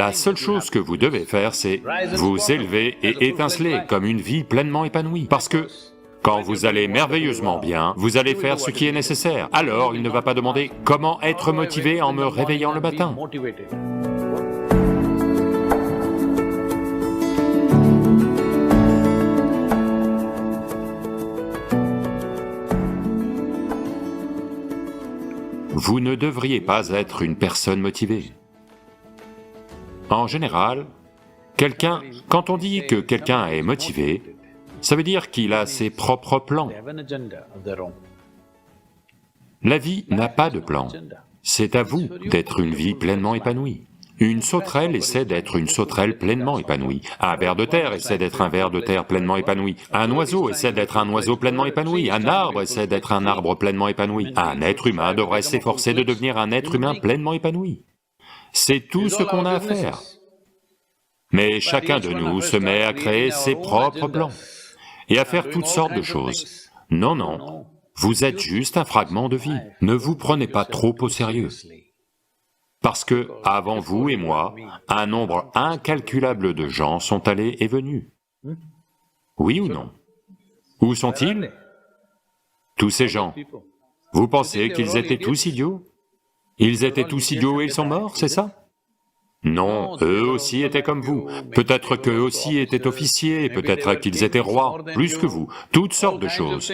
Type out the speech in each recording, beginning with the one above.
La seule chose que vous devez faire, c'est vous élever et étinceler comme une vie pleinement épanouie. Parce que quand vous allez merveilleusement bien, vous allez faire ce qui est nécessaire. Alors il ne va pas demander « Comment être motivé en me réveillant le matin ?» Vous ne devriez pas être une personne motivée. En général, quand on dit que quelqu'un est motivé, ça veut dire qu'il a ses propres plans. La vie n'a pas de plan. C'est à vous d'être une vie pleinement épanouie. Une sauterelle essaie d'être une sauterelle pleinement épanouie. Un ver de terre essaie d'être un ver de terre pleinement épanoui. Un oiseau essaie d'être un oiseau pleinement épanoui. Un arbre essaie d'être un arbre pleinement épanoui. Un être humain devrait s'efforcer de devenir un être humain pleinement épanoui. C'est tout ce qu'on a à faire. Mais chacun de nous se met à créer ses propres plans et à faire toutes sortes de choses. Non, non, vous êtes juste un fragment de vie. Ne vous prenez pas trop au sérieux. Parce que, avant vous et moi, un nombre incalculable de gens sont allés et venus. Oui ou non? Où sont-ils? Tous ces gens. Vous pensez qu'ils étaient tous idiots? Ils étaient tous idiots et ils sont morts, c'est ça? Non, eux aussi étaient comme vous. Peut-être qu'eux aussi étaient officiers, peut-être qu'ils étaient rois, plus que vous, toutes sortes de choses.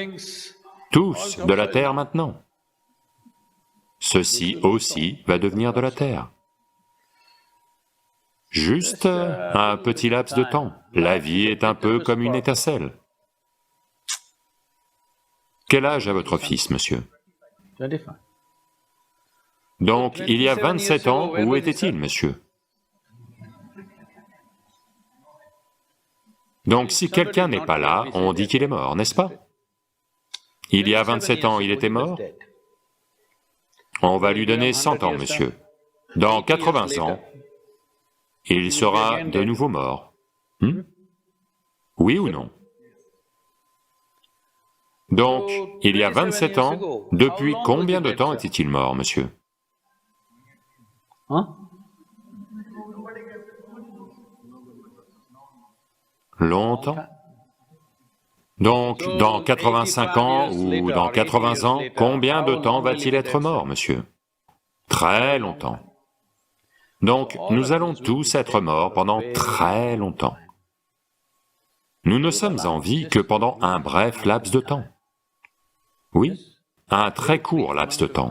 Tous de la terre maintenant. Ceci aussi va devenir de la terre. Juste un petit laps de temps. La vie est un peu comme une étincelle. Quel âge a votre fils, monsieur? Donc, il y a 27 ans, où était-il, monsieur? Donc, si quelqu'un n'est pas là, on dit qu'il est mort, n'est-ce pas? Il y a 27 ans, il était mort? On va lui donner 100 ans, monsieur. Dans 80 ans, il sera de nouveau mort. Oui ou non? Donc, il y a 27 ans, depuis combien de temps était-il mort, monsieur? Longtemps? Donc, dans 85 ans ou dans 80 ans, combien de temps va-t-il être mort, monsieur? Très longtemps. Donc, nous allons tous être morts pendant très longtemps. Nous ne sommes en vie que pendant un bref laps de temps. Oui, un très court laps de temps.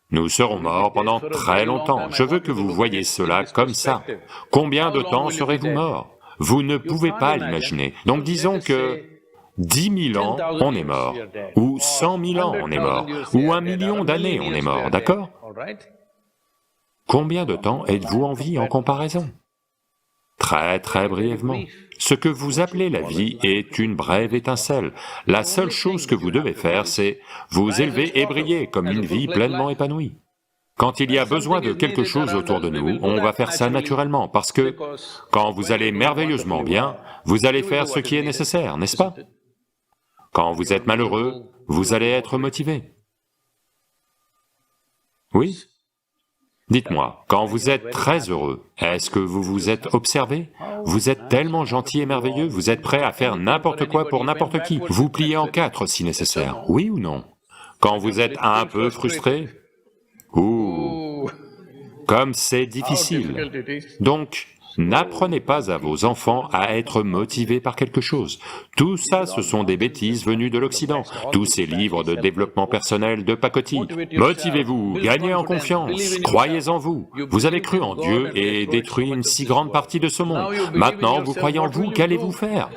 Nous serons morts pendant très longtemps. Je veux que vous voyiez cela comme ça. Combien de temps serez-vous morts? Vous ne pouvez pas l'imaginer. Donc disons que 10 000 ans, on est mort, ou 100 000 ans, on est mort, ou 1 million d'années, on est mort, d'accord? Combien de temps êtes-vous en vie en comparaison? Très très brièvement. Ce que vous appelez la vie est une brève étincelle. La seule chose que vous devez faire, c'est vous élever et briller comme une vie pleinement épanouie. Quand il y a besoin de quelque chose autour de nous, on va faire ça naturellement, parce que quand vous allez merveilleusement bien, vous allez faire ce qui est nécessaire, n'est-ce pas? Quand vous êtes malheureux, vous allez être motivé. Oui? Dites-moi, quand vous êtes très heureux, est-ce que vous vous êtes observé? Vous êtes tellement gentil et merveilleux, vous êtes prêt à faire n'importe quoi pour n'importe qui, vous pliez en quatre si nécessaire, oui ou non? Quand vous êtes un peu frustré, ouh, comme c'est difficile. Donc, n'apprenez pas à vos enfants à être motivés par quelque chose. Tout ça, ce sont des bêtises venues de l'Occident, tous ces livres de développement personnel de pacotille. Motivez-vous, gagnez en confiance, croyez en vous. Vous avez cru en Dieu et détruit une si grande partie de ce monde. Maintenant, vous croyez en vous, qu'allez-vous faire?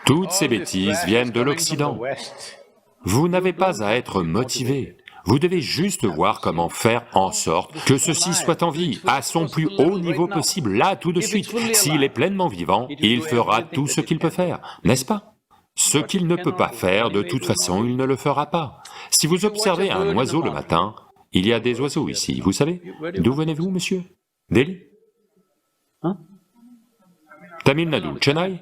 Toutes ces bêtises viennent de l'Occident. Vous n'avez pas à être motivé. Vous devez juste voir comment faire en sorte que ceci soit en vie, à son plus haut niveau possible, là, tout de suite. S'il est pleinement vivant, il fera tout ce qu'il peut faire, n'est-ce pas? Ce qu'il ne peut pas faire, de toute façon, il ne le fera pas. Si vous observez un oiseau le matin, il y a des oiseaux ici, vous savez? D'où venez-vous, monsieur? Delhi? Tamil Nadu, Chennai?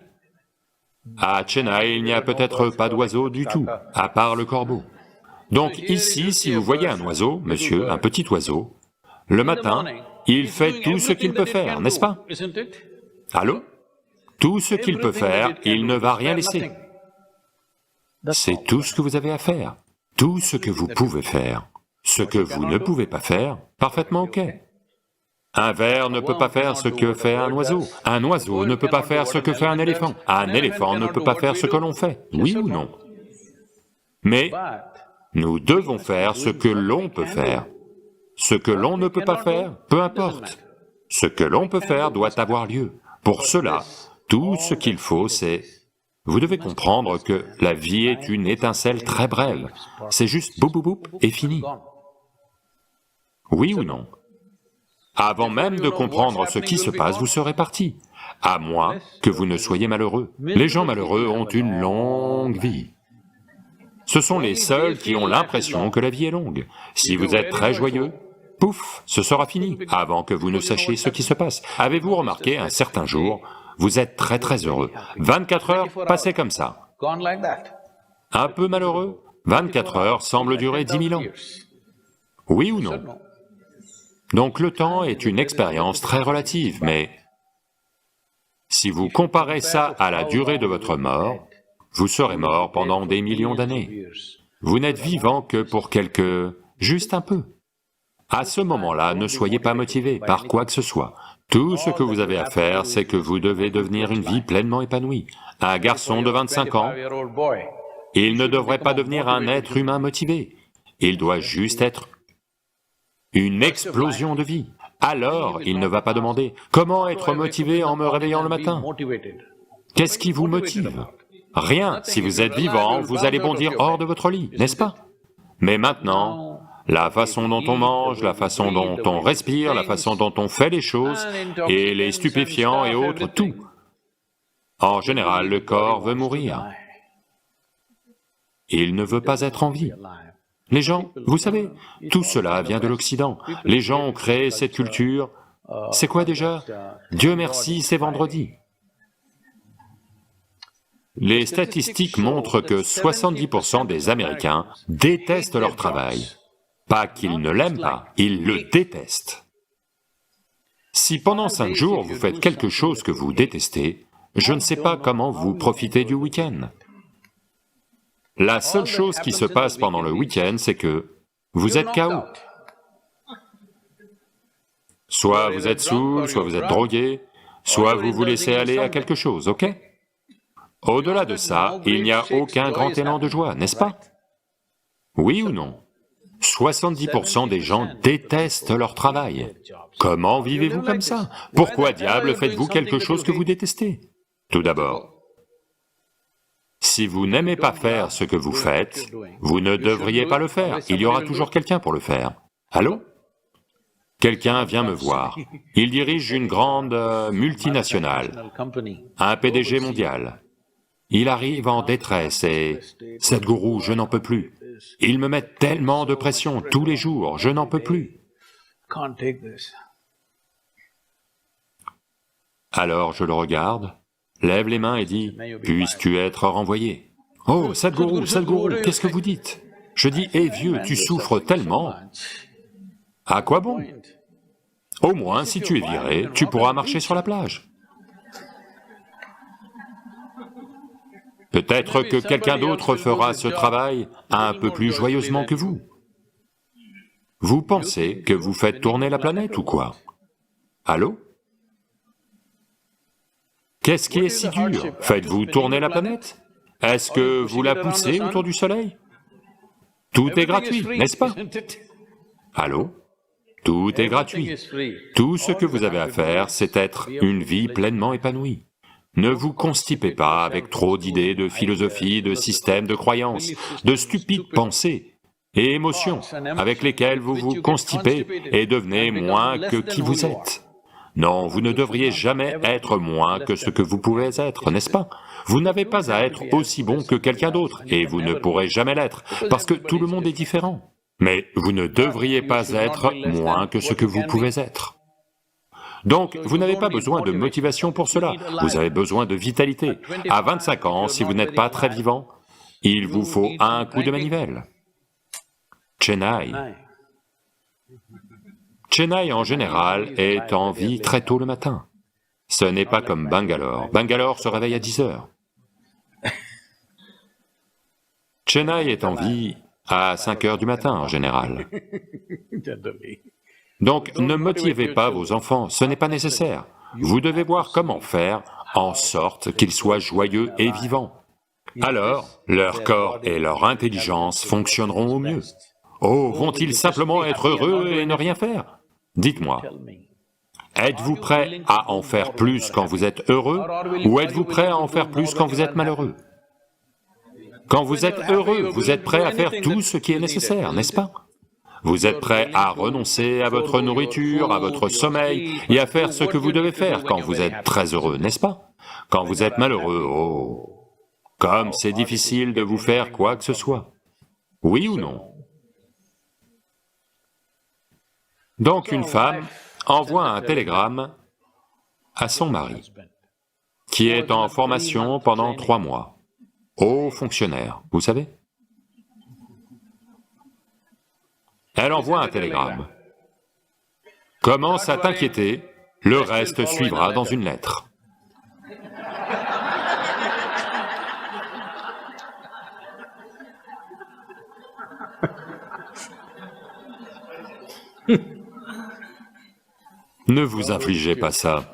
À Chennai, il n'y a peut-être pas d'oiseaux du tout, à part le corbeau. Donc ici, si vous voyez un oiseau, monsieur, un petit oiseau, le matin, il fait tout ce qu'il peut faire, n'est-ce pas? Allô? Tout ce qu'il peut faire, il ne va rien laisser. C'est tout ce que vous avez à faire, tout ce que vous pouvez faire. Ce que vous ne pouvez pas faire, parfaitement ok. Un ver ne peut pas faire ce que fait un oiseau ne peut pas faire ce que fait un éléphant ne peut pas faire ce que l'on fait, oui ou non? Mais nous devons faire ce que l'on peut faire. Ce que l'on ne peut pas faire, peu importe. Ce que l'on peut faire doit avoir lieu. Pour cela, tout ce qu'il faut, c'est... Vous devez comprendre que la vie est une étincelle très brève. C'est juste boum boum boum et fini. Oui ou non? Avant même de comprendre ce qui se passe, vous serez parti, à moins que vous ne soyez malheureux. Les gens malheureux ont une longue vie. Ce sont les seuls qui ont l'impression que la vie est longue. Si vous êtes très joyeux, pouf, ce sera fini, avant que vous ne sachiez ce qui se passe. Avez-vous remarqué, un certain jour, vous êtes très heureux, 24 heures passées comme ça. Un peu malheureux, 24 heures semblent durer 10 000 ans. Oui ou non? Donc le temps est une expérience très relative, mais si vous comparez ça à la durée de votre mort, vous serez mort pendant des millions d'années. Vous n'êtes vivant que pour juste un peu. À ce moment-là, ne soyez pas motivé par quoi que ce soit. Tout ce que vous avez à faire, c'est que vous devez devenir une vie pleinement épanouie. Un garçon de 25 ans, il ne devrait pas devenir un être humain motivé, il doit juste être une explosion de vie. Alors, il ne va pas demander « Comment être motivé en me réveillant le matin ?» Qu'est-ce qui vous motive? Rien. Si vous êtes vivant, vous allez bondir hors de votre lit, n'est-ce pas? Mais maintenant, la façon dont on mange, la façon dont on respire, la façon dont on fait les choses, et les stupéfiants et autres, tout. En général, le corps veut mourir. Il ne veut pas être en vie. Les gens, vous savez, tout cela vient de l'Occident. Les gens ont créé cette culture. C'est quoi déjà? Dieu merci, c'est vendredi. Les statistiques montrent que 70% des Américains détestent leur travail. Pas qu'ils ne l'aiment pas, ils le détestent. Si pendant 5 jours vous faites quelque chose que vous détestez, je ne sais pas comment vous profitez du week-end. La seule chose qui se passe pendant le week-end, c'est que vous êtes KO. Soit vous êtes saoul, soit vous êtes drogué, soit vous vous laissez aller à quelque chose, ok? Au-delà de ça, il n'y a aucun grand élan de joie, n'est-ce pas? Oui ou non? 70% des gens détestent leur travail. Comment vivez-vous comme ça? Pourquoi diable faites-vous quelque chose que vous détestez? Tout d'abord, si vous n'aimez pas faire ce que vous faites, vous ne devriez pas le faire, il y aura toujours quelqu'un pour le faire. Allô? Quelqu'un vient me voir, il dirige une grande multinationale, un PDG mondial. Il arrive en détresse et... Sadhguru, je n'en peux plus. Ils me mettent tellement de pression tous les jours, je n'en peux plus. Alors je le regarde, lève les mains et dit, « Puisses-tu être renvoyé ?» « Oh, Sadhguru, Sadhguru, qu'est-ce que vous dites ?» Je dis, « Eh vieux, tu souffres tellement. À quoi bon? Au moins, si tu es viré, tu pourras marcher sur la plage. » Peut-être que quelqu'un d'autre fera ce travail un peu plus joyeusement que vous. Vous pensez que vous faites tourner la planète ou quoi? Allô? Qu'est-ce qui est si dur? Faites-vous tourner la planète? Est-ce que vous la poussez autour du soleil? Tout est gratuit, n'est-ce pas? Allô? Tout est gratuit. Tout ce que vous avez à faire, c'est être une vie pleinement épanouie. Ne vous constipez pas avec trop d'idées, de philosophie, de systèmes, de croyances, de stupides pensées et émotions avec lesquelles vous vous constipez et devenez moins que qui vous êtes. Non, vous ne devriez jamais être moins que ce que vous pouvez être, n'est-ce pas? Vous n'avez pas à être aussi bon que quelqu'un d'autre, et vous ne pourrez jamais l'être, parce que tout le monde est différent. Mais vous ne devriez pas être moins que ce que vous pouvez être. Donc, vous n'avez pas besoin de motivation pour cela, vous avez besoin de vitalité. À 25 ans, si vous n'êtes pas très vivant, il vous faut un coup de manivelle. Chennai. Chennai en général est en vie très tôt le matin. Ce n'est pas comme Bangalore. Bangalore se réveille à 10 heures. Chennai est en vie à 5 heures du matin en général. Donc ne motivez pas vos enfants, ce n'est pas nécessaire. Vous devez voir comment faire en sorte qu'ils soient joyeux et vivants. Alors, leur corps et leur intelligence fonctionneront au mieux. Oh, vont-ils simplement être heureux et ne rien faire? Dites-moi, êtes-vous prêt à en faire plus quand vous êtes heureux, ou êtes-vous prêt à en faire plus quand vous êtes malheureux? Quand vous êtes heureux, vous êtes prêt à faire tout ce qui est nécessaire, n'est-ce pas? Vous êtes prêt à renoncer à votre nourriture, à votre sommeil, et à faire ce que vous devez faire quand vous êtes très heureux, n'est-ce pas? Quand vous êtes malheureux, oh, comme c'est difficile de vous faire quoi que ce soit. Oui ou non? Donc une femme envoie un télégramme à son mari, qui est en formation pendant 3 mois, haut fonctionnaire, vous savez? Elle envoie un télégramme. Commence à t'inquiéter, le reste suivra dans une lettre. Ne vous infligez pas ça.